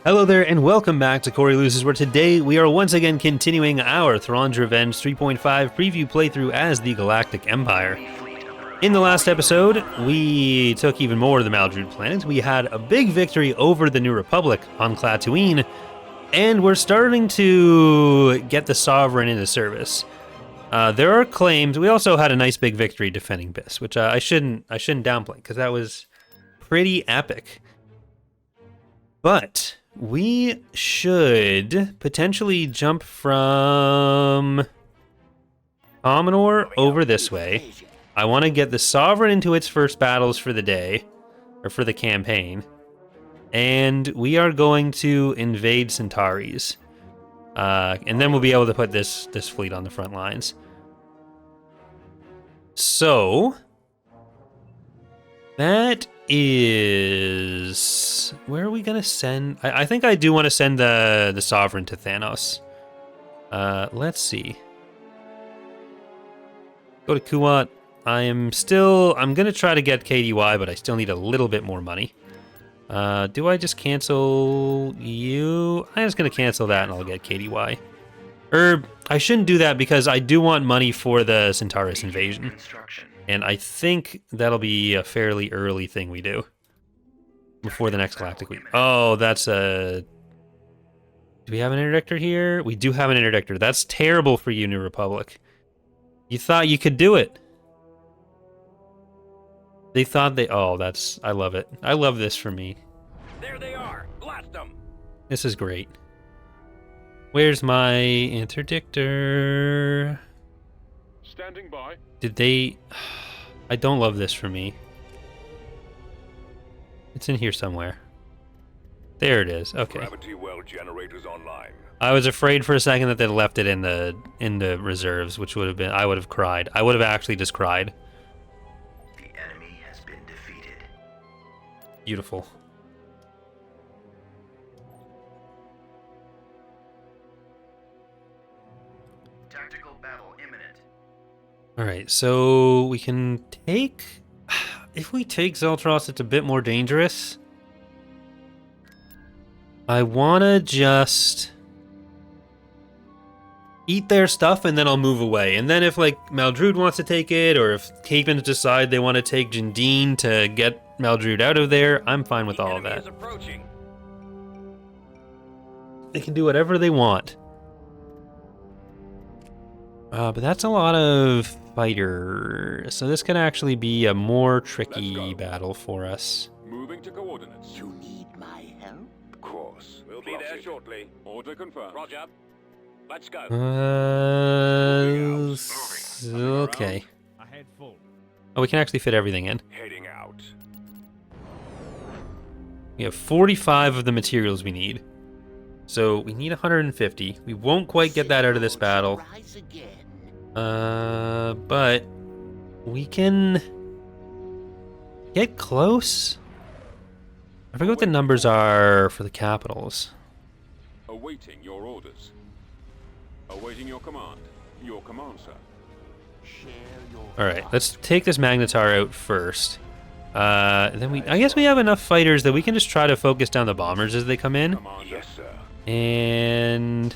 Hello there, and welcome back to Corey Loses, where today we are once again continuing our Thrawn's Revenge 3.5 preview playthrough as the Galactic Empire. In the last episode, we took even more of the Maldrude planet. We had a big victory over the New Republic on Tatooine, and we're starting to get the Sovereign into service. There are claims. We also had a nice big victory defending Biss, which I shouldn't downplay because that was pretty epic. But we should potentially jump from Commenor over this way. I want to get the Sovereign into its first battles for the day, or for the campaign. And we are going to invade Centauris. And then we'll be able to put this fleet on the front lines. So that is... where are we going to send... I think I do want to send the Sovereign to Thanos. Let's see. Go to Kuat. I'm going to try to get KDY, but I still need a little bit more money. Do I just cancel you? I'm just going to cancel that and I'll get KDY. I shouldn't do that because I do want money for the Centauris invasion. And I think that'll be a fairly early thing we do. Before the next Galactic Week. Oh, that's a... do we have an interdictor here? We do have an interdictor. That's terrible for you, New Republic. You thought you could do it. They thought they... oh, that's... I love it. I love this for me. There they are. Blast them. This is great. Where's my interdictor? Standing by. Did they... I don't love this for me. It's in here somewhere. There it is. Okay. Gravity well generators online. I was afraid for a second that they left it in the reserves, which would have been... I would have cried. I would have actually just cried. The enemy has been defeated. Beautiful. Tactical battle imminent. Alright, so we can take... if we take Zeltross, it's a bit more dangerous. I want to just... eat their stuff and then I'll move away. And then if, like, Maldrude wants to take it, or if Hapans decide they want to take Jindine to get Maldrude out of there, I'm fine with all of that. They can do whatever they want. But that's a lot of fighters. So this can actually be a more tricky battle for us. Moving to coordinates. You need my help? Of course. We'll be there shortly. Order confirmed. Roger. Let's go. Okay. Oh, we can actually fit everything in. Heading out. We have 45 of the materials we need. So we need 150. We won't quite get that out of this battle. But we can get close. I forget what the numbers are for the capitals. Awaiting your orders. Awaiting your command. Your command, sir. All right, let's take this Magnetar out first. Then I guess we have enough fighters that we can just try to focus down the bombers as they come in. Yes, sir. And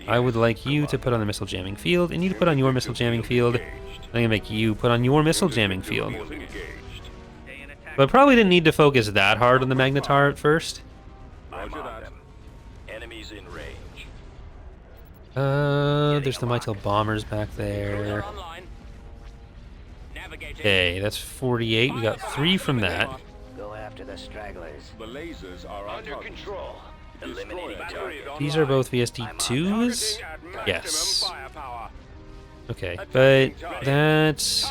I would like you to put on the missile jamming field, and you to put on your missile jamming field. I'm gonna make you put on your missile jamming field. But probably didn't need to focus that hard on the Magnetar at first. Roger that. Enemies in range. There's the Mytel bombers back there. Okay, that's 48. We got 3 from that. Go after the stragglers. The lasers are under control. Eliminating target. These are both VSD2s? Yes. Okay, but that's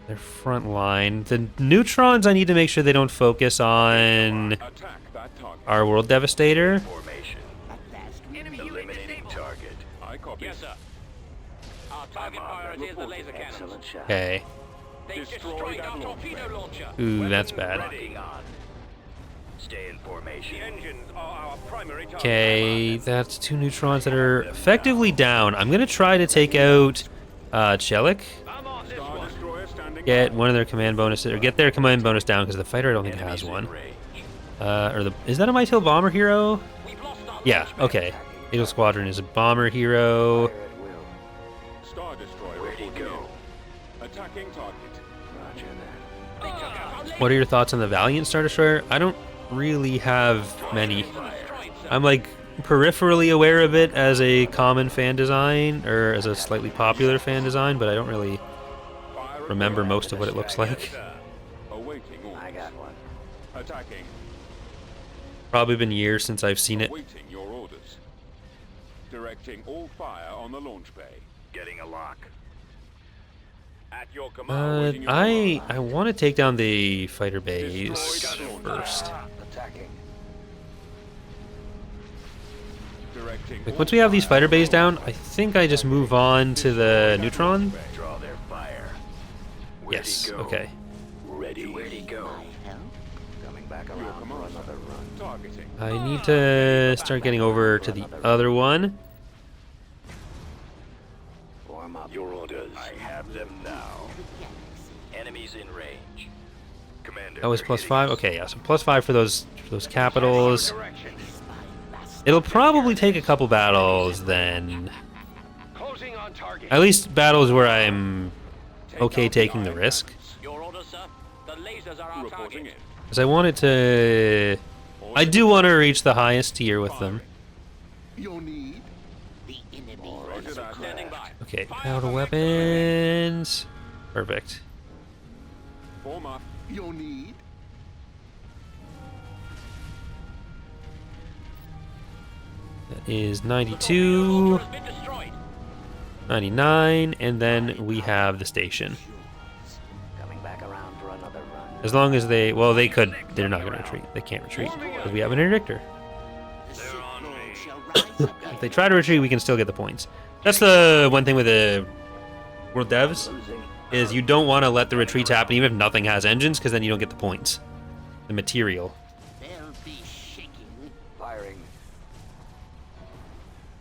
their front line. The neutrons, I need to make sure they don't focus on our World Devastator. Formation. Eliminating target. I copy. Yes, sir. Our target priority is the laser cannons. Excellent shot. Okay. They destroyed our torpedo launcher. Ooh, that's bad. Locking on. Stay in formation. The engines are our primary target. Okay, that's 2 neutrons that are effectively down. I'm gonna try to take out Chelik. I'm on this Star one. Destroyer standing Get one of their command bonuses, or get their command bonus down, because the fighter I don't think has one. Is that a Mytil bomber hero? We've lost our Yeah, launch pad. okay. Beetle Squadron is a bomber hero. Fire at will. Star Destroyer Where'd he reporting go? in. Attacking target. Roger that. They took out our laser. What are your thoughts on the Valiant Star Destroyer? I don't really have many. Destroyed, sir. I'm like peripherally aware of it as a common fan design, or as a slightly popular fan design, but I don't really Fire at remember will. most of what it looks like. Awaiting orders. I got one. Attacking. Probably been years since I've seen it. Awaiting your orders. Directing all fire on the launch bay. Getting a lock. At your command. Awaiting your I command. want to take down the fighter bays Destroyed. first. Attacking. Directing Like all once we have these fire fighter bays on down, I think I just move on to the neutron. Draw their fire. Where'd Yes. he go? Okay. Ready. Where'd he go? Coming back your around for command. another run. Targeting. I need to start getting over to the other one. Warm up. Your orders. I have them now. Enemies in range. Commander. That was we're plus hitting 5. us. Okay, yeah. So plus 5 for those capitals. It'll probably take a couple battles then. Closing on target. At least battles where I'm okay out taking the iron risk. guns. Your orders, sir. The lasers are our Reporting target. in. Because I want it to... I do want to reach the highest tier with them. You'll need Roger that. Standing by. Okay, Fire powder from weapons. Perfect. Form up. you'll need That is The 92, has been destroyed. 99, and then we have the station. Coming back around for another run. As long as they... Well, they could... They're not going to retreat. They can't retreat. Because we have an interdictor. If they try to retreat, we can still get the points. That's the one thing with the World Devs, is you don't want to let the retreats happen even if nothing has engines, because then you don't get the points. The material. Firing.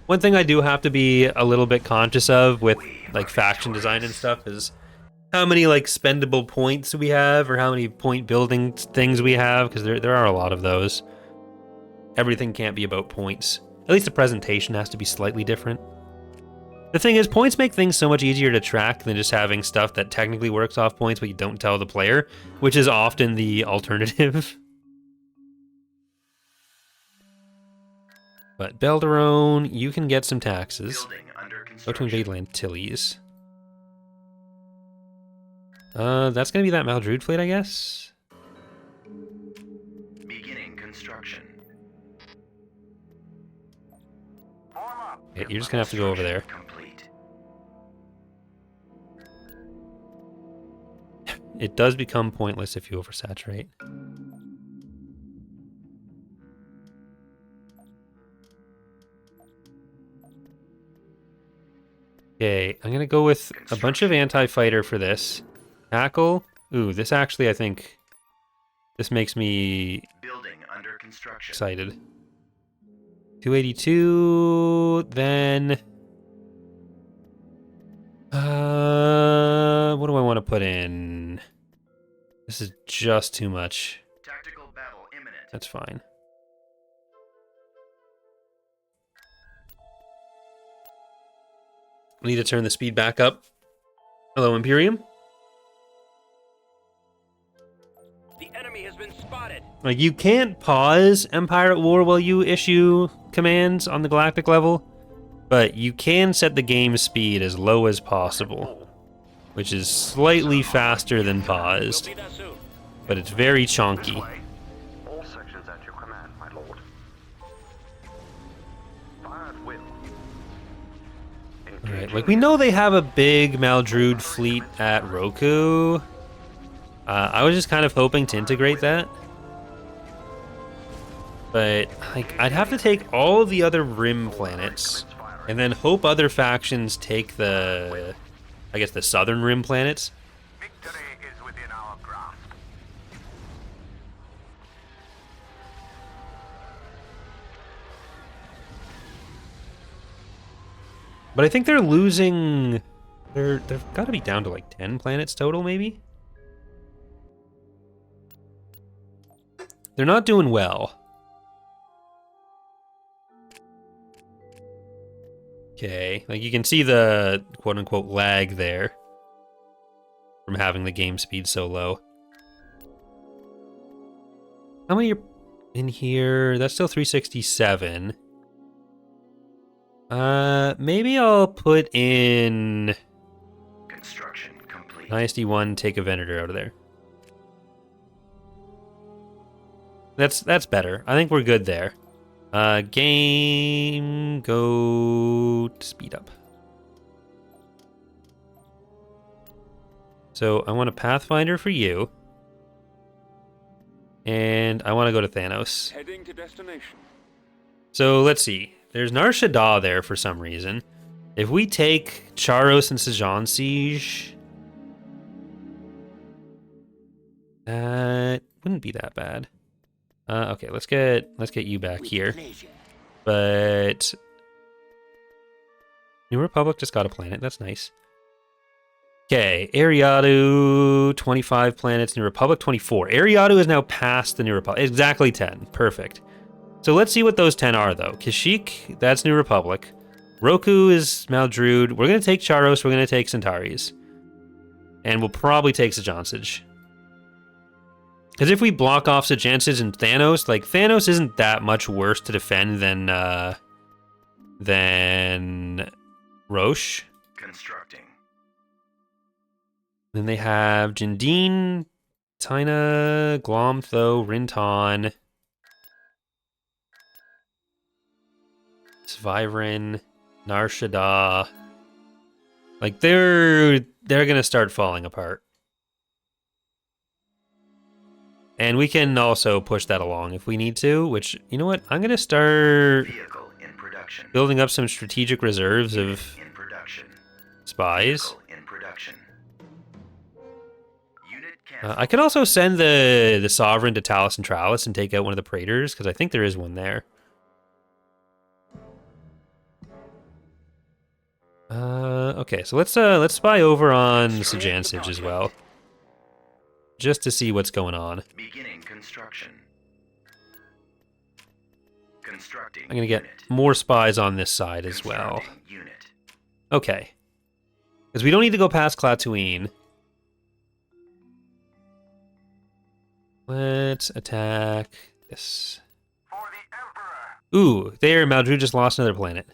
One thing I do have to be a little bit conscious of with like faction design and stuff is how many like spendable points we have, or how many point building things we have, because there are a lot of those. Everything can't be about points. At least the presentation has to be slightly different. The thing is, points make things so much easier to track than just having stuff that technically works off points but you don't tell the player, which is often the alternative. But Belderone, you can get some taxes. Go to invade Lantilles. That's gonna be that Maldrude fleet, I guess? Beginning construction. Yeah, you're just gonna have to go over there. Complete. It does become pointless if you oversaturate. Okay, I'm gonna go with a bunch of anti-fighter for this. Tackle. Ooh, this actually, I think, this makes me Building under construction. excited. 282, then... what do I want to put in? This is just too much. Tactical battle imminent. That's fine. I need to turn the speed back up. Hello, Imperium. The enemy has been spotted. Like, you can't pause Empire at War while you issue commands on the galactic level, but you can set the game speed as low as possible, which is slightly faster than We'll paused, be there soon. but it's very chonky. All sections at your command, my lord. Fire at will. Alright, like, we know they have a big Maldrude fleet at Roku. I was just kind of hoping to integrate that. But, like, I'd have to take all the other Rim planets, and then hope other factions take the, I guess, the southern Rim planets. Victory is within our grasp. But I think they're losing... They've got to be down to, like, 10 planets total, maybe? They're not doing well. Okay, like you can see the quote-unquote lag there from having the game speed so low. How many are in here? That's still 367. Maybe I'll put in Construction complete. Dynasty 1, take a Venator out of there. That's better. I think we're good there. Game, go to speed up. So I want a Pathfinder for you. And I want to go to Thanos. Heading to destination. So let's see. There's Nar Shaddaa there for some reason. If we take Charros and Sejan Siege, that wouldn't be that bad. Okay, let's get you back here. But New Republic just got a planet. That's nice. Okay, Ariadu, 25 planets. New Republic, 24. Ariadu is now past the New Republic. Exactly 10. Perfect. So let's see what those 10 are, though. Kashyyyk, that's New Republic. Roku is Maldrude. We're going to take Charros. We're going to take Centauris. And we'll probably take Sejansage. Because if we block off Sejansage and Thanos, like, Thanos isn't that much worse to defend than Roche. Constructing. Then they have Jindine, Tina, Glomtho, Rinton, Svyvrin, Nar Shaddaa. Like, they're gonna start falling apart. And we can also push that along if we need to, which, you know what? I'm gonna start Vehicle in production. building up some strategic reserves of In production. spies. Vehicle in production. Unit canceled. I could also send the Sovereign to Talus and Tralis and take out one of the Praetors, because I think there is one there. Okay, so let's spy over on Sejansage as well, just to see what's going on. Beginning construction. Constructing. I'm gonna get unit. more spies on this side as well. Constructing Unit. Okay, because we don't need to go past Klaatuine. Let's attack this. For the Emperor. Ooh, there, Maldru just lost another planet.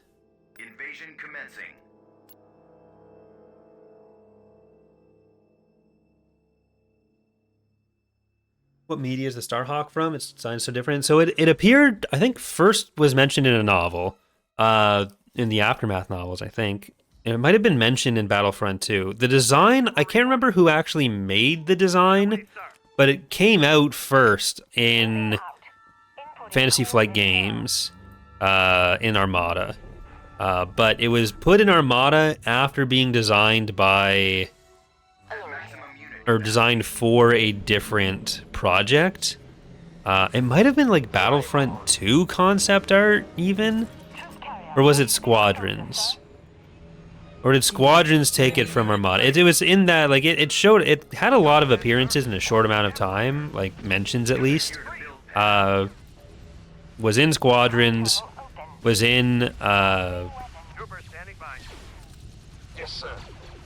Invasion commencing. What media is the Starhawk from? It's designed so different. So it appeared, I think, first was mentioned in a novel, in the Aftermath novels, I think. It might have been mentioned in Battlefront 2. The design, I can't remember who actually made the design, but it came out first in Fantasy Flight Games, in Armada. But it was put in Armada after being designed by, or designed for a different project. It might have been like Battlefront 2 concept art, even? Or was it Squadrons? Or did Squadrons take it from Armada? It was in that, like, it showed, it had a lot of appearances in a short amount of time, like, mentions at least. Was in Squadrons, was in,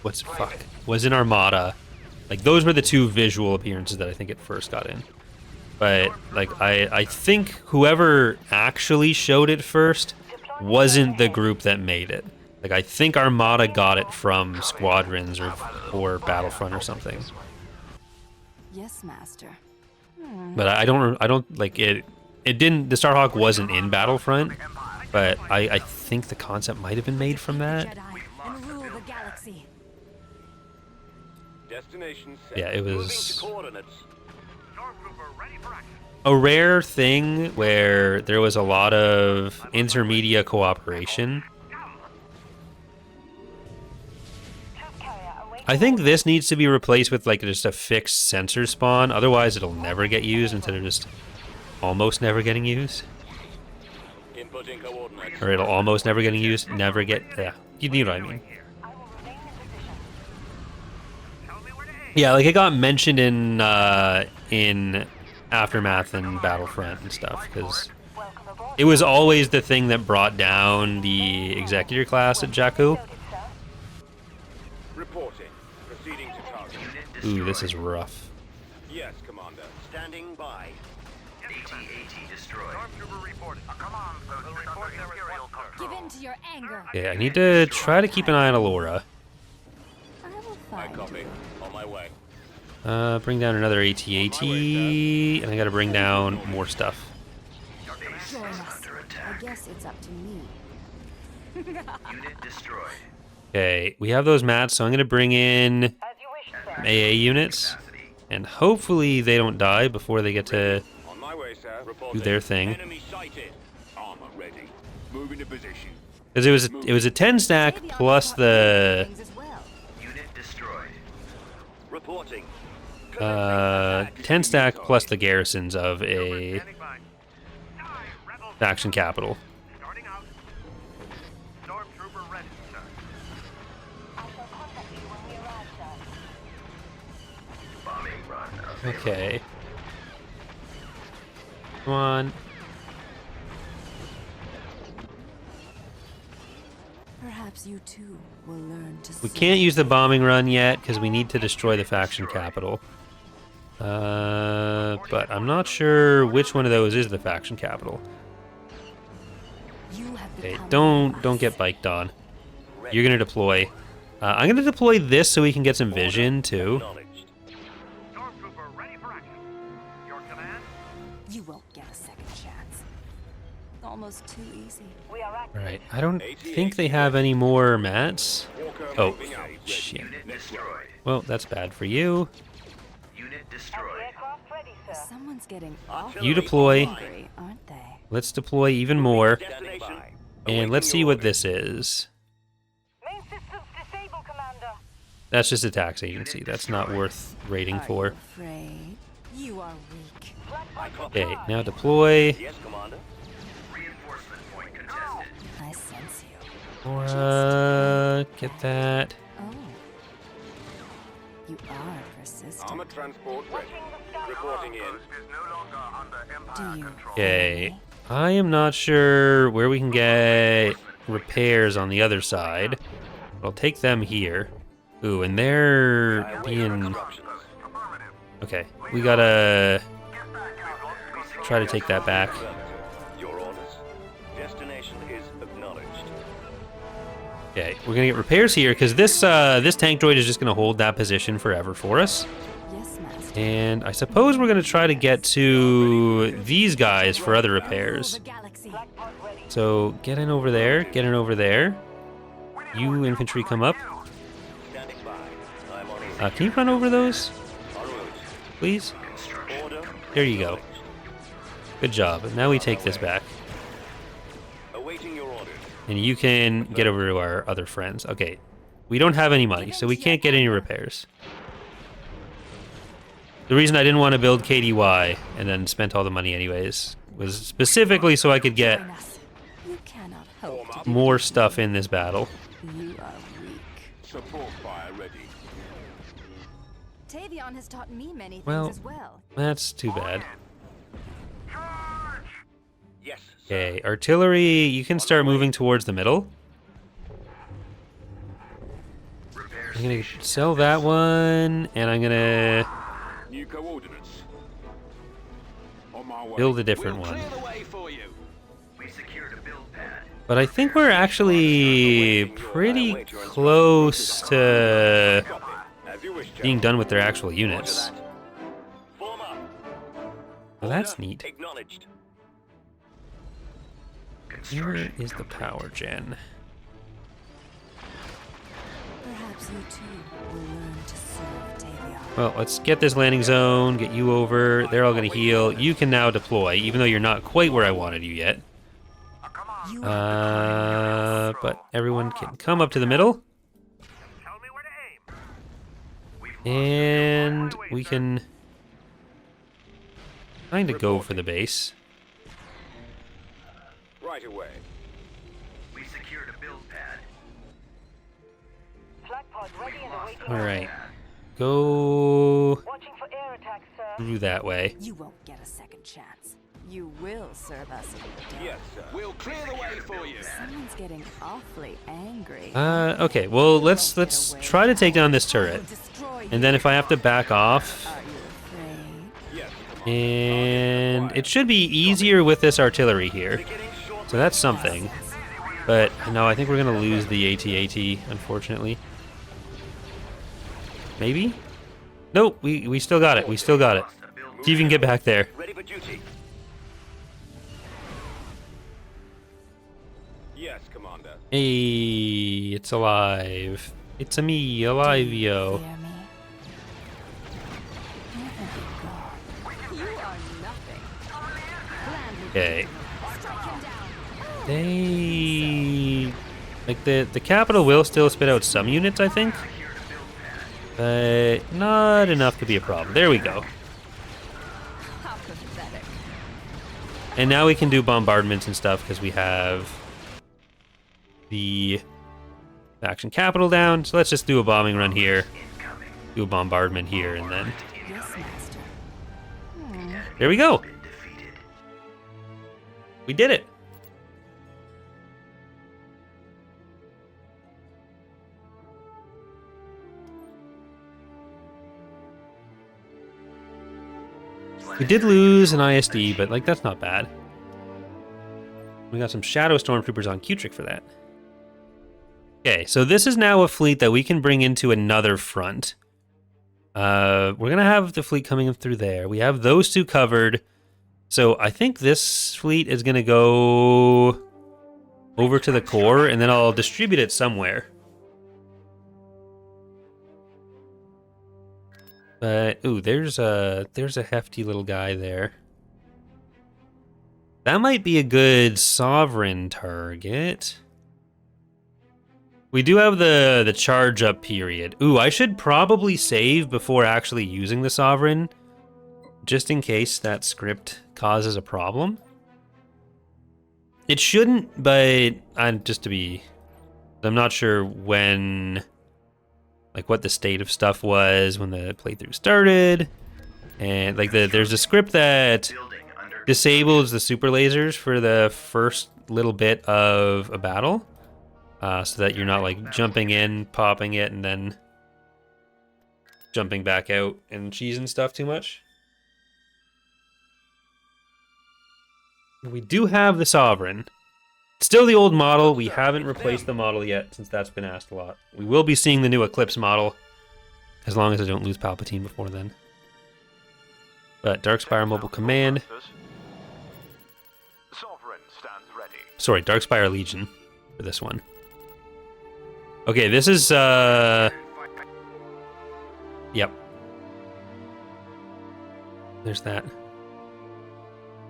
was in Armada. Like, those were the two visual appearances that I think it first got in. But, like, I think whoever actually showed it first wasn't the group that made it. Like, I think Armada got it from Squadrons or Battlefront or something. Yes, master. But I don't like it. It didn't. The Starhawk wasn't in Battlefront, but I think the concept might have been made from that. Jedi and rule the galaxy. Destination set. Yeah, it Moving was to coordinates. a rare thing where there was a lot of intermedia cooperation. I think this needs to be replaced with like just a fixed sensor spawn, otherwise it'll never get used instead of just almost never getting used. Inputting coordinates. Or it'll almost never getting used, never get, yeah, you know what I mean. Yeah, like it got mentioned in Aftermath and Battlefront and stuff, because it was always the thing that brought down the Executor class at Jakku. Reporting. Proceeding to target. Ooh, this is rough. Yes, Commander. Standing by. AT-AT destroyed. Stormtrooper reporting. Come on, folks. We'll report their Imperial Give control. in to your anger. Okay, I need to try to keep an eye on Alora. I will I find copy. you. On my way. Bring down another AT-AT, and I gotta bring down more stuff. Join us. I guess it's up to me. Unit destroyed. Okay, we have those mats, so I'm gonna bring in AA units, and hopefully they don't die before they get to On my way, sir. do Reporting. their thing. Enemy sighted. Armor ready. Moving to position. Because it was a 10 stack Maybe I'll plus start the things as well. Unit destroyed. Reporting. 10 stack plus the garrisons of a Standing by. Die, rebel. faction capital. Starting out. Stormtrooper ready, sir. Bombing run available. Okay. Come on. Perhaps you too will learn to. We serve. can't use the bombing run yet because we need to destroy the faction capital. But I'm not sure which one of those is the faction capital. You have Okay, become don't get biked on. You're gonna deploy. I'm gonna deploy this so we can get some vision too. Acknowledged. Stormtrooper ready for action. Your command? You won't get a second chance. Almost too easy. Right. I don't think they have any more mats. Walker Oh, moving out. shit. Unit destroyed. Well, that's bad for you. Unit destroyed. Someone's getting awful You deploy. angry, aren't they? Let's deploy even more. Standing by. And let's see what this is. Main systems disabled, Commander. That's just a tax agency. That's not worth raiding Are you for. afraid? You are weak. I copy. Okay, now deploy. Yes, Commander. Reinforcement point contested. I sense you. Get that. Oh. You are persistent. Armor transport ready. Reporting in. Post is no longer under Empire Do you? control. Okay. I am not sure where we can get repairs on the other side. I'll take them here. Ooh, and they're being... Okay, we gotta try to take that back. Your orders. Destination is acknowledged. Okay, we're gonna get repairs here because this tank droid is just gonna hold that position forever for us. Yes, Master. And I suppose we're gonna try to get to these guys for other Rule repairs. the galaxy. So get in over there, get in over there. You infantry come up. Standing by. I'm on Can you run over those, en route. please? Order. There you go. Good job. Now we take this back. Awaiting your orders. And you can get over to our other friends. Okay. We don't have any money, so we can't get any repairs. The reason I didn't want to build KDY and then spent all the money anyways was specifically so I could get Join us. You cannot hope to more stuff in this battle. You are weak. Support fire ready. Tavion has taught me many things Well, as well. that's too bad. Yes, sir. Okay, artillery, you can start moving towards the middle. Repair I'm gonna station. sell that one, and I'm gonna New coordinates. On my way. build a different one. the way for you. We secured a build pad. But I think we're actually pretty close to As you wish, being General. done with their actual Roger units. that. Form up. Well, that's Order neat. Acknowledged. Here is the power gen. Perhaps you too will learn to serve Tavion. Well, let's get this landing zone, get you over. They're all going to heal. You can now deploy, even though you're not quite where I wanted you yet. You are But everyone can come up to the middle, Tell me where to aim. and we can kind of go for the base. Right away. We secured a build pad. Flag pod ready and awaiting All right. Go Watching for air attacks, sir. through that way. You won't get a second chance. You will serve us in the day. Yes, sir. We'll clear the way for you. Someone's getting awfully angry. Okay, well, let's try to take down this turret. Destroy And then if I have to back off, Are you afraid? and it should be easier with this artillery here. So that's something. But no, I think we're gonna lose the AT-AT, unfortunately. Maybe? Nope, we still got it. We still got it. See if you can get back there. Ready for duty. Yes, Commander. Hey, it's alive. It's a me, alive, yo. Fear me? Never be gone. You are nothing. Gladly Okay. strike him down. They like the capital will still spit out some units, I think, but not enough to be a problem. There we go. How pathetic. And now we can do bombardments and stuff because we have the faction capital down. So let's just do a bombing run here, do a bombardment here, and then Yes, master. there we go. We did it. We did lose an ISD, but like that's not bad. We got some Shadow Stormtroopers on Cutric for that. Okay, so this is now a fleet that we can bring into another front. We're gonna have the fleet coming through there. We have those two covered. So I think this fleet is gonna go over to the core, and then I'll distribute it somewhere. But ooh, there's a hefty little guy there. That might be a good sovereign target. We do have the charge up period. Ooh, I should probably save before actually using the sovereign, just in case that script causes a problem. It shouldn't, but I'm not sure when, like what the state of stuff was when the playthrough started, and like there's a script that disables the super lasers for the first little bit of a battle. So that you're not like jumping in, popping it, and then jumping back out and cheesing stuff too much. We do have the Sovereign. It's still the old model. We haven't replaced the model yet, since that's been asked a lot. We will be seeing the new Eclipse model, as long as I don't lose Palpatine before then. But Darkspire Mobile Command. Sovereign stands ready. Sorry, Darkspire Legion for this one. Okay, this is, yep. There's that.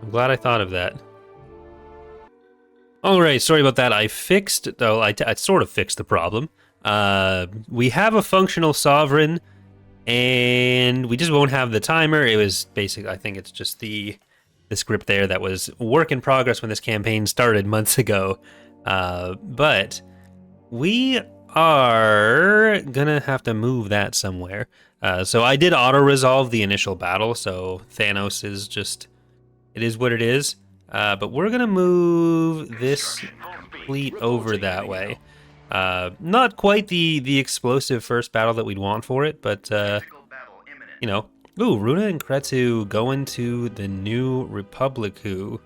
I'm glad I thought of that. Alright, sorry about that. I sort of fixed the problem. We have a functional Sovereign, and we just won't have the timer. It was basically, I think it's just the script there that was work in progress when this campaign started months ago. But we are gonna have to move that somewhere. So I did auto-resolve the initial battle, so Thanos is just, it is what it is. But we're gonna move this fleet over that way. Not quite the explosive first battle that we'd want for it, but you know. Ooh, Runa and Kretu going to the New Republic who.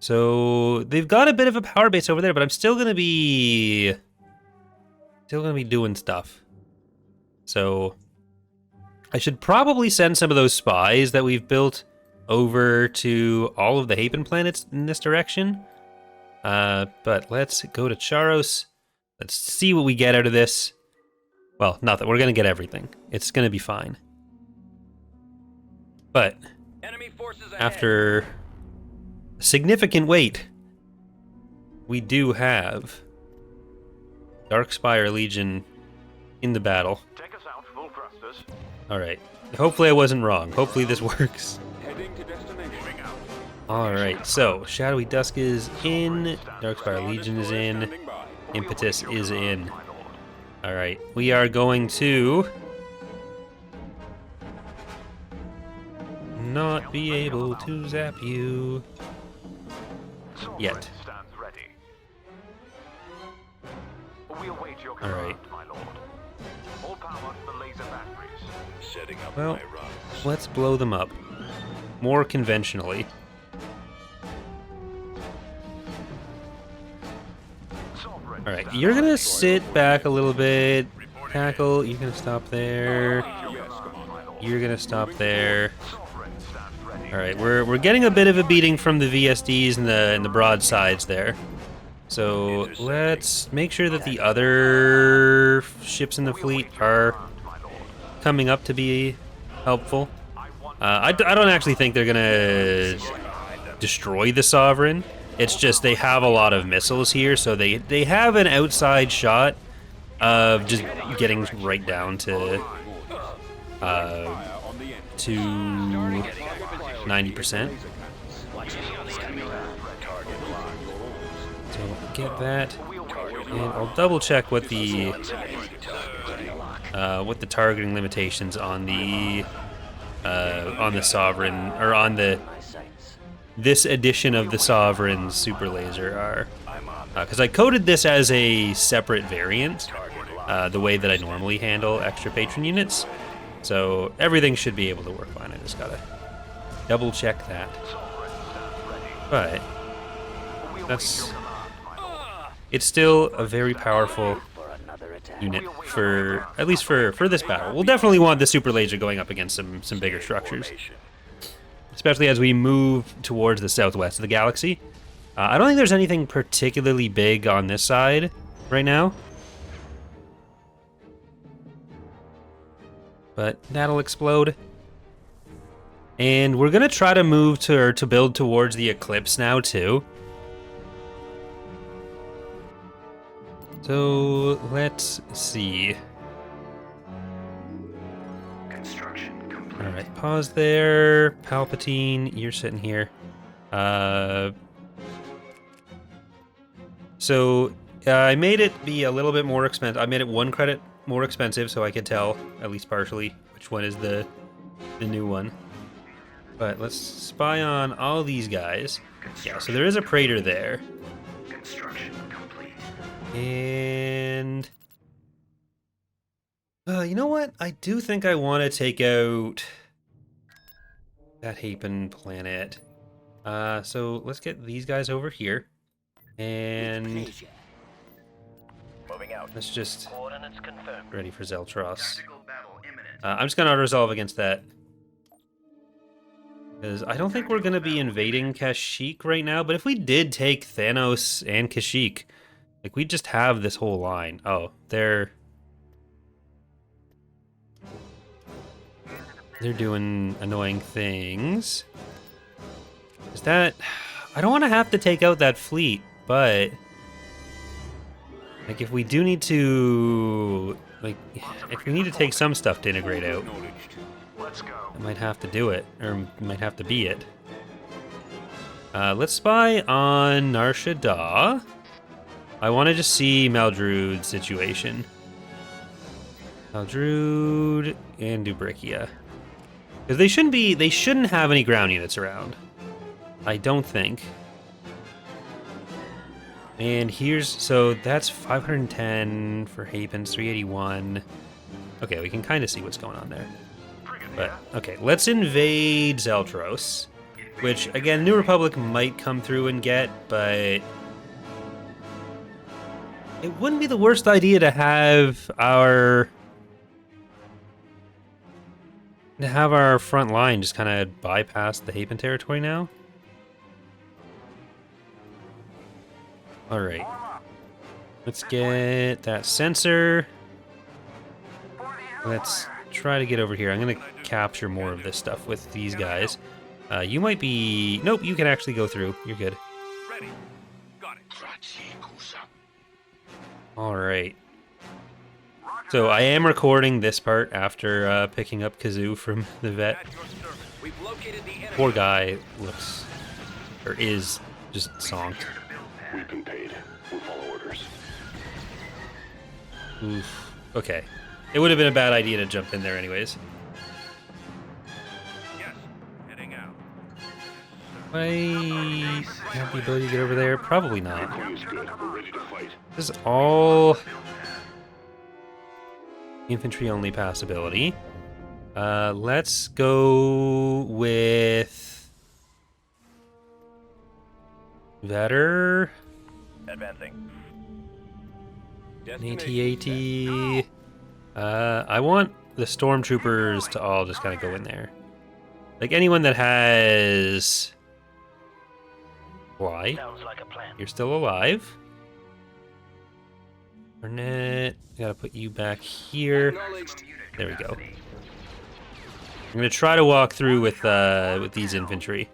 So they've got a bit of a power base over there, but I'm still gonna be doing stuff. So I should probably send some of those spies that we've built over to all of the Hapan planets in this direction. But let's go to Charros. Let's see what we get out of this. Well, nothing. We're gonna get everything. It's gonna be fine. But Enemy forces ahead. after a significant wait, we do have Darkspire Legion in the battle. Take us out, full thrusters. Alright. Hopefully I wasn't wrong. Hopefully this works. Heading to destination. Alright, so Shadowy Dusk is in, Darkspire Legion is in, Standing by. Impetus is in. Alright, we are going to not be able to zap you yet. Alright. Setting up Well, my runs. let's blow them up. More conventionally. Alright, you're gonna sit back a little bit. Tackle, you're gonna stop there. You're gonna stop there. Alright, we're getting a bit of a beating from the VSDs and the broadsides there. So let's make sure that the other ships in the fleet are coming up to be helpful. I don't actually think they're gonna destroy the Sovereign. It's just they have a lot of missiles here, so they have an outside shot of just getting right down to 90%. So get that, and I'll double check what the targeting limitations on the Sovereign, or on this edition of the Sovereign super laser are, because I coded this as a separate variant, the way that I normally handle extra patron units, so everything should be able to work fine. I just gotta double check that. But it's still a very powerful unit for, at least for this battle. We'll definitely want the super laser going up against some bigger structures, especially as we move towards the southwest of the galaxy. I don't think there's anything particularly big on this side right now, but that'll explode. And we're gonna try to move to build towards the eclipse now too. So let's see. All right, pause there. Palpatine, you're sitting here. So I made it be a little bit more expensive. I made it 1 credit more expensive, so I could tell, at least partially, which one is the new one. But let's spy on all these guys. Yeah, so there is a Praetor there. And you know what? I do think I want to take out that Hapan planet. So let's get these guys over here. And let's just ready for Zeltross. I'm just going to auto-resolve against that, because I don't think we're going to be invading Kashyyyk right now, but if we did take Thanos and Kashyyyk, like, we just have this whole line. Oh, they're doing annoying things. Is that... I don't want to have to take out that fleet, but... like, if we do need to... like, if we need to take some stuff to integrate out, I might have to do it, or might have to be it. Let's spy on Nar Shaddaa. I want to just see Maldrude's situation. Maldrude and Dubrikia. Because they shouldn't have any ground units around. I don't think. And here's, so that's 510 for Hapans, 381. Okay, we can kind of see what's going on there. But, okay, let's invade Zeltros, which, again, New Republic might come through and get, but it wouldn't be the worst idea to have our front line just kind of bypass the Hapan territory now. All right, let's get that sensor. Let's try to get over here. I'm gonna capture more of this stuff with these guys. You might be... nope, you can actually go through. You're good. Ready. Got it. All right. So I am recording this part after picking up Kazoo from the vet. We've located the enemy. Poor guy looks, or is, just zonked. We've been paid. We'll follow orders. Oof. Okay. It would have been a bad idea to jump in there anyways. Yes, heading out. Do I have the ability to get over there? Probably not. This is all infantry only pass ability. Let's go with Vetter. Advancing. AT-AT. I want the stormtroopers to all just kind of go in there. Like anyone that has fly, Sounds like a plan. you're still alive. Burnett, gotta put you back here. There we go. I'm gonna try to walk through with these infantry.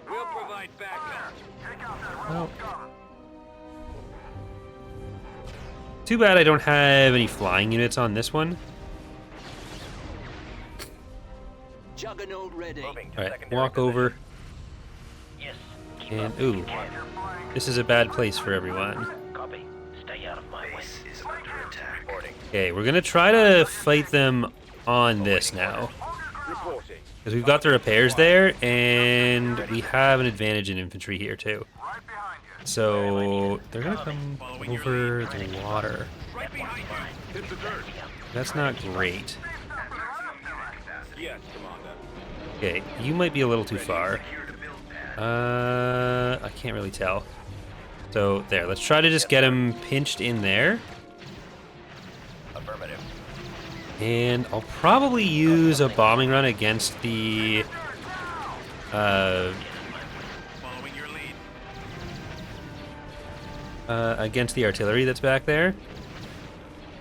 We'll provide backup. Well, too bad I don't have any flying units on this one. Juggernaut ready. Moving to Alright, secondary walk position. over. Yes. Keep And, up. ooh, this is a bad place for everyone. Copy. Stay out of my way. Is under attack. Reporting. Okay, we're gonna try to fight them on this now. Reporting. Because we've got the repairs there, and we have an advantage in infantry here, too. So, they're gonna come over the water. Right behind you. That's not great. Yes, Commander. Okay, you might be a little too far. I can't really tell. So, there, let's try to just get him pinched in there. Affirmative. And I'll probably use a bombing run against the Following your lead. against the artillery that's back there.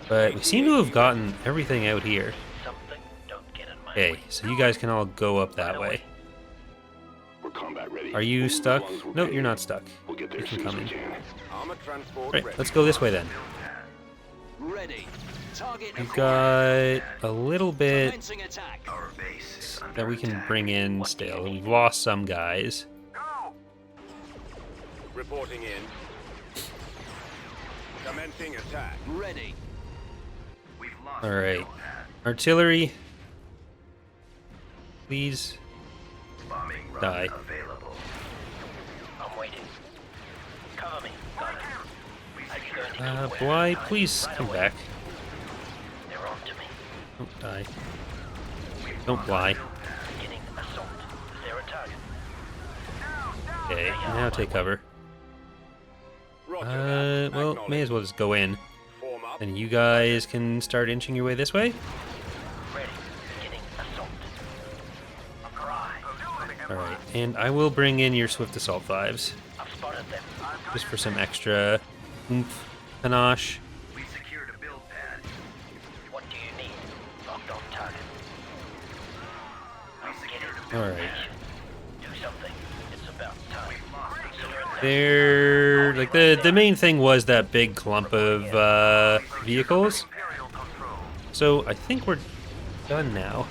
But we seem to have gotten everything out here. Something don't get in my Okay, way. so you guys can all go up that way. We're combat ready. Are you Only stuck? as long as we're No, paid. you're not stuck. We'll get there You as can soon as come we in. can. Armor transport Right, ready. let's go this way then. Ready. Target We've got a little bit commencing attack. Our base is under that we can attack. bring in still. We've lost some guys. Reporting in. Commencing attack. Ready. We've lost All right, the pad. artillery, please Bombing run die. available. I'm waiting. Cover me. Got it. Are you going to Bly, please come back. They're on to me. Don't die. Don't Bly. Beginning assault. Is there a target? Okay, now take cover. Roger. Well, may as well just go in. Form up. And you guys can start inching your way this way. Ready. Beginning assault. A cry. Alright, and I will bring in your Swift Assault 5s. I've spotted them. Just for some extra oomph, panache. We secured a build pad. What do you need? Locked on target. We secured a build Alright. pad. Do something. It's about time. Consider it There, like the main thing was that big clump of vehicles. So I think we're done now.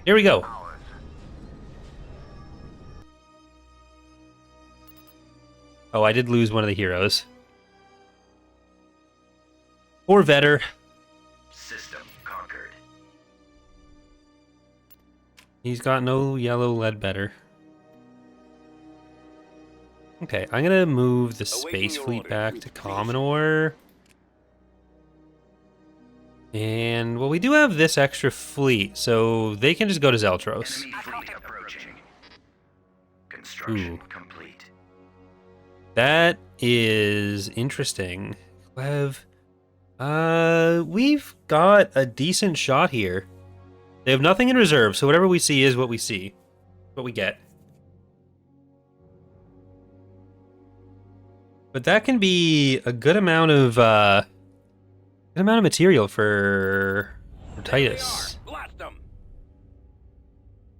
Here we go. Oh, I did lose one of the heroes. Poor Vetter. System conquered. He's got no yellow lead better. Okay, I'm gonna move the space fleet back to Commenor. And, well, we do have this extra fleet, so they can just go to Zeltros. Enemy fleet approaching. Construction Ooh. complete. That is interesting. Clev. We've got a decent shot here. They have nothing in reserve, so whatever we see is what we see. What we get. But that can be a good amount of material for Titus. Blast them.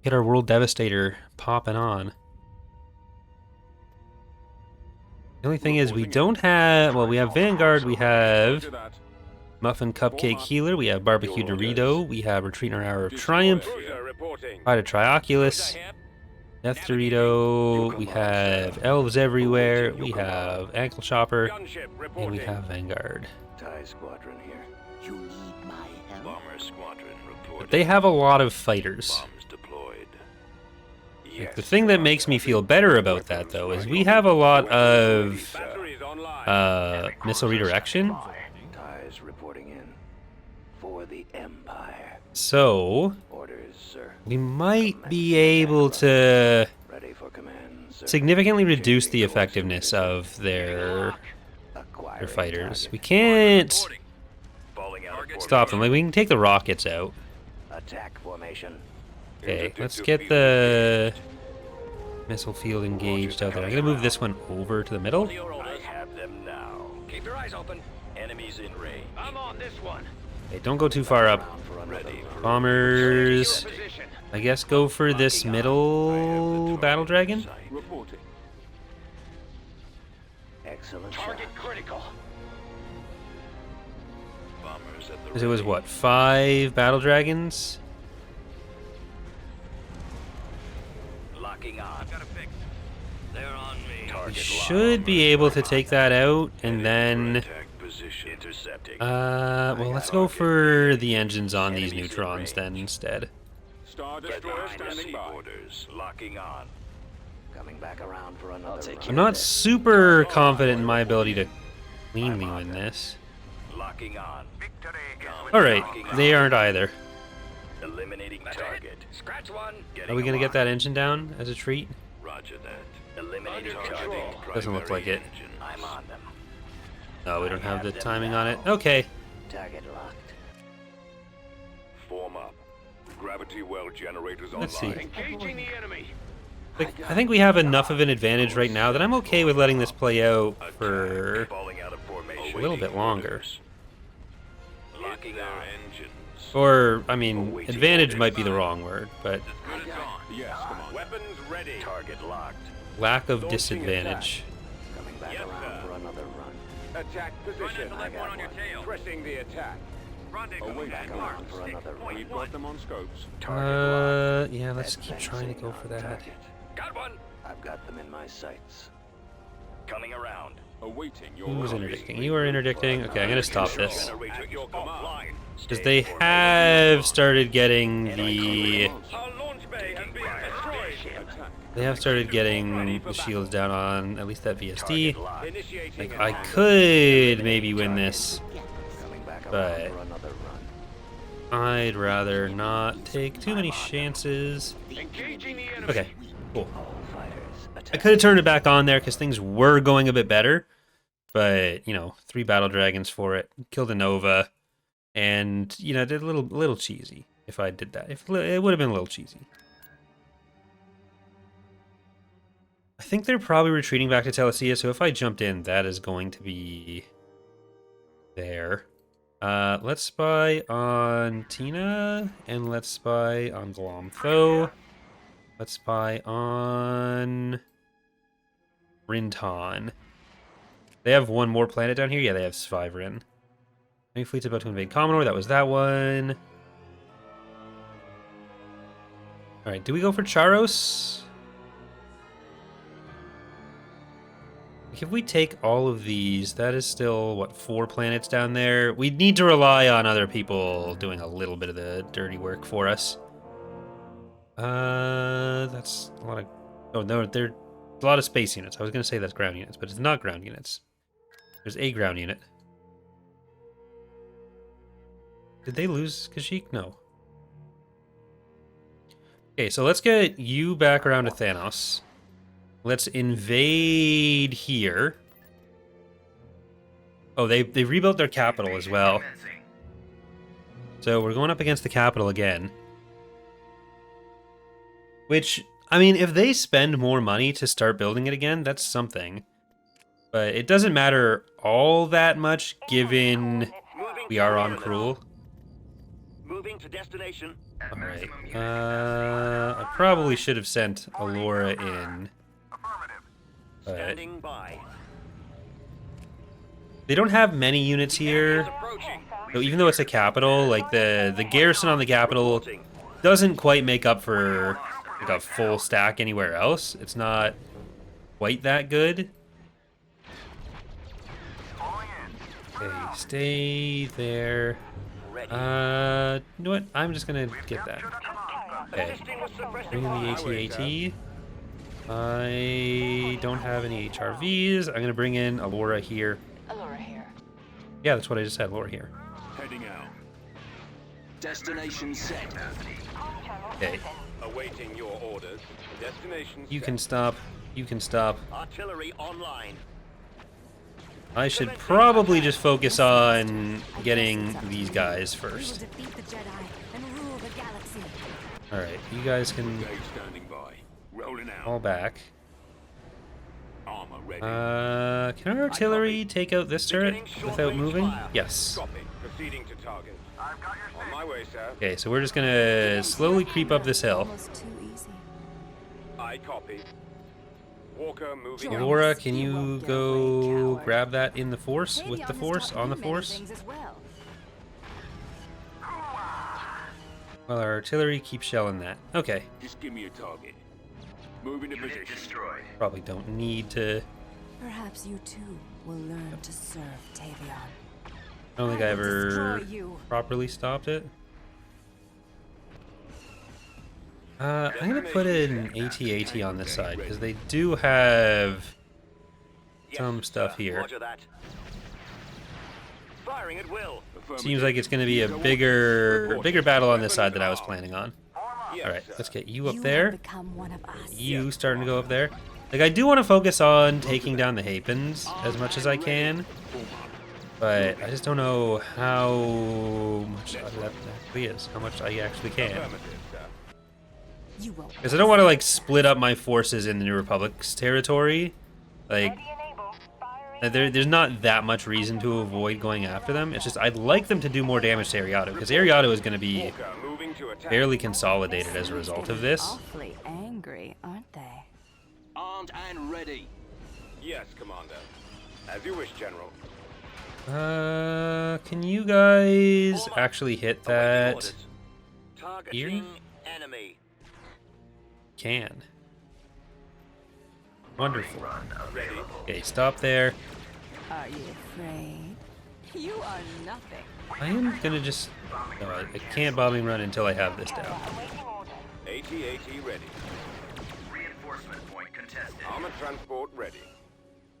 Get our World Devastator popping on. The only thing is we don't have, well, we have Vanguard, we have Roger that. Muffin Cupcake Healer, we have Barbecue Dorito, we have Retreat in our Hour of Triumph, Cruiser reporting. Pride of Trioculus, Death Dorito. We have elves everywhere. We have Ankle Chopper. Gunship And reporting. we have Vanguard. TIE squadron here. You need my help? Bomber squadron reporting. But they have a lot of fighters. Bombs deployed. Like, the thing that makes me feel better about that, though, is we have a lot of Batteries online. missile redirection. TIEs reporting in. For the Empire. So Orders, sir. we might be able to Ready for command, sir. significantly reduce the effectiveness of their Acquiring fighters. target. We can't Falling out of stop them. Like, we can take the rockets out. Attack formation. Okay, let's get the missile field engaged out there. I'm gonna move this one over to the middle. I have them now. Keep your eyes open. Enemies in range. I'm on this one. Okay, don't go too far up. Ready for Bombers. Position. I guess go for this middle battle dragon. Reporting. excellent Target shot. critical. Bombers at the Because it was what, 5 battle dragons? locking on. Got a fix. They're on me. We Target should be able to take that out, and then attack position. Intercepting. well, let's go for the engines on these neutrons then instead. Star Get Destroyer behind us. standing by. Orders. Locking on. Coming back around for another round. I'm not super confident in my ability to cleanly win this. Locking on. Victory is All right, they aren't either. Eliminating target. Scratch one. Are we gonna get that engine down as a treat? Roger that. Eliminating Under target. control. Doesn't look like it. Engine. I'm on them. No, we don't have the timing on it. Okay. Target locked. Form up. Gravity well generators online. Let's see. Engaging the enemy. I think we have enough of an advantage right now that I'm okay with letting this play out for Falling out of formation. a little bit longer. Locking on. Engines. Or, I mean, advantage might be the wrong word, but Yes, come on. Weapons ready. Target locked. lack of disadvantage. Coming back Yes, around sir. for another run. Attack position. Left one on your tail. Pressing the attack. rendezvous Away at back Mark around for another 6.1. We've got them on scopes. Target locked. Yeah, let's keep trying to go for that. Target. Got one. I've got them in my sights. Coming around. Awaiting your Who's orders. interdicting? You are interdicting? Okay, I'm gonna stop this. Generator At your command. Because they have started getting the... Our launch bay has been destroyed. Attack. They have started getting the shields down on at least that VSD. Target locked. Initiating Like, I attack. could maybe win this. Coming back around But- for another run. I'd rather not take too many chances. Engaging the enemy. Okay, cool. All fighters I attack. could have turned it back on there because things were going a bit better. But, you know, 3 battle dragons for it. Killed a Nova. And, you know, did a little cheesy if I did that. It would have been a little cheesy. I think they're probably retreating back to Telesia, so if I jumped in, that is going to be there. Let's spy on Tina, and let's spy on Glomtho. Let's spy on Rinton. They have one more planet down here? Yeah, they have Svyvrin. Enemy fleet's about to invade Commenor. That was that one. Alright, do we go for Charros? If we take all of these, that is still, what, 4 planets down there? We need to rely on other people doing a little bit of the dirty work for us. That's a lot of... Oh, no, there's a lot of space units. I was going to say that's ground units, but it's not ground units. There's a ground unit. Did they lose Kashyyyk? No. Okay, so let's get you back around to Thanos. Let's invade here. Oh, they rebuilt their capital as well. So we're going up against the capital again. Which, I mean, if they spend more money to start building it again, that's something. But it doesn't matter all that much given we are on Cruel. Moving to destination. Alright. I probably should have sent Allura in. But Standing by. they don't have many units here. Approaching. So even though it's a capital, like the garrison on the capital doesn't quite make up for like a full stack anywhere else. It's not quite that good. Okay, stay there. You know what? I'm just gonna get that. Okay. Bring in the AT-AT. I don't have any HRVs. I'm gonna bring in Alora here. Allura here. Yeah, that's what I just said. Alora here. Heading out. Destination set. Okay. Awaiting your orders. Destination You set. can stop. You can stop. Artillery online. I should probably just focus on getting these guys first. Defeat the Jedi and rule the galaxy. All right, you guys can Gauge standing by. Rolling out. fall back. Armor ready. Can our artillery take out this turret without moving? Yes. Copy. Proceeding to target. On my way, sir. Okay, so we're just gonna slowly creep up this hill. Almost too easy. I copy. Walker moving out. Laura, can you go grab that in the force, with the force, on the force? Well, our artillery keeps shelling that. Okay, Just give me a target. Moving to position. Destroyed. probably don't need to. Perhaps you too will learn to serve Tavion. I don't think I ever Destroy you. properly stopped it. I'm gonna put an AT-AT on this side because they do have some stuff here. Roger that. Firing at will. Seems like it's gonna be a bigger battle on this side than I was planning on. All right, let's get you up You there. have become one of us. You starting to go up there. Like, I do want to focus on taking down the Hapans as much as I can, but I just don't know how much that actually is. How much I actually can. You will. Because I don't want to like split up my forces in the New Republic's territory. Like, there's not that much reason to avoid going after them. It's just I'd like them to do more damage to Ariado, because Ariado is going to be Walker moving to attack. fairly consolidated as a result of this. Awfully angry, aren't they? Armed and ready. Yes, Commander. As you wish, General. Can you guys actually hit Awaiting that? orders. Targeting enemy. Can. Wonderful. Ready. Okay, stop there. Are you afraid? You are nothing. I am gonna just. No, I can't bombing run until I have this down. AT-AT ready. Reinforcement point contested. Armor transport ready.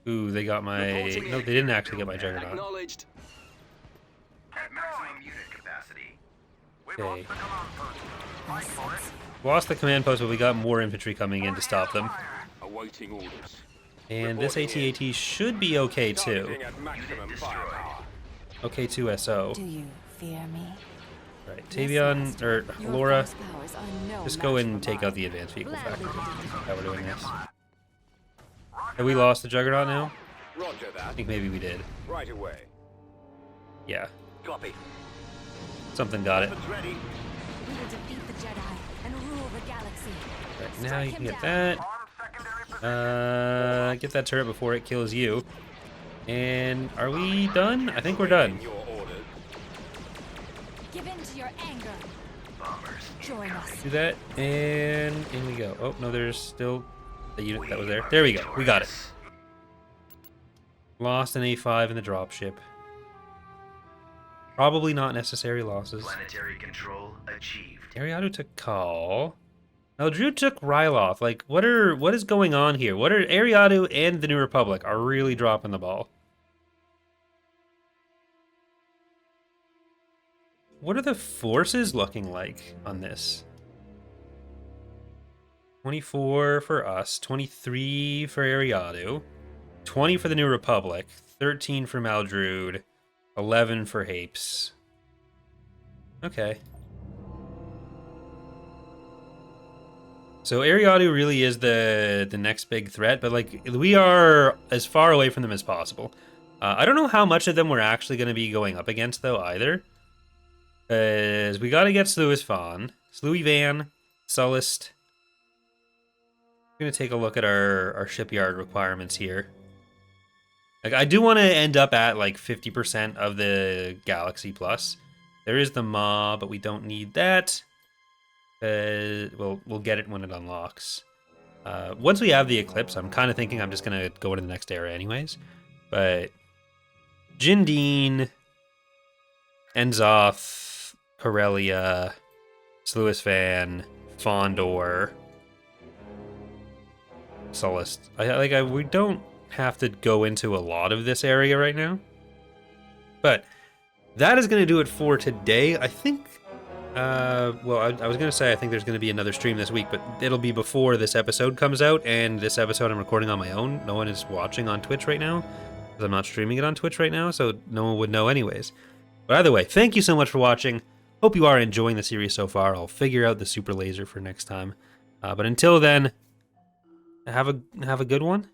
Ooh, they got my. Reporting No, they didn't actually get my Juggernaut. Acknowledged. At maximum unit capacity. Okay. I sense you. Lost the command post, but we got more infantry coming in to stop them. Awaiting orders. And this AT-AT should be okay too. Targeting at maximum firepower. Okay too, SO. Do you fear me? Right, Tavion, or Your Laura, force powers are no just go match and for take mine. out the advanced vehicle Gladly factory. delivered. How we're doing this. Have we lost the Juggernaut now? Roger I that. think maybe we did. Right away. Yeah, Copy. something got it. Weapons ready. We will defeat the Jedi and rule the galaxy. Right, now you can him get down. that. Get that turret before it kills you. And are we done? I think we're done. Your orders. Give in to your anger. Join us. Do that, and in we go. Oh, no, there's still a unit that was there. There we go. We got it. Lost an A5 in the dropship. Probably not necessary losses. Planetary control achieved. Ariado took Call. Now Drew took Ryloth. Like, what is going on here? What are Ariado and the New Republic are really dropping the ball? What are the forces looking like on this? 24 for us, 23 for Ariado, 20 for the New Republic, 13 for Maldrude, 11 for Hapes. Okay. So Ariado really is the next big threat, but like we are as far away from them as possible. I don't know how much of them we're actually going to be going up against though either. Because we got to get Sluis Van, Sluis Van, Sullust. I'm going to take a look at our shipyard requirements here. Like I do want to end up at like 50% of the Galaxy Plus. There is the Maw, but we don't need that. We'll get it when it unlocks. Once we have the Eclipse, I'm kind of thinking I'm just going to go into the next era anyways. But Jindine, Enzoth, Corellia, Sluisvan, Fondor, Sullust. We don't have to go into a lot of this area right now. But that is going to do it for today. I think, I was going to say I think there's going to be another stream this week, but it'll be before this episode comes out, and this episode I'm recording on my own. No one is watching on Twitch right now, because I'm not streaming it on Twitch right now, so no one would know anyways. But either way, thank you so much for watching. Hope you are enjoying the series so far. I'll figure out the super laser for next time. But until then, have a good one.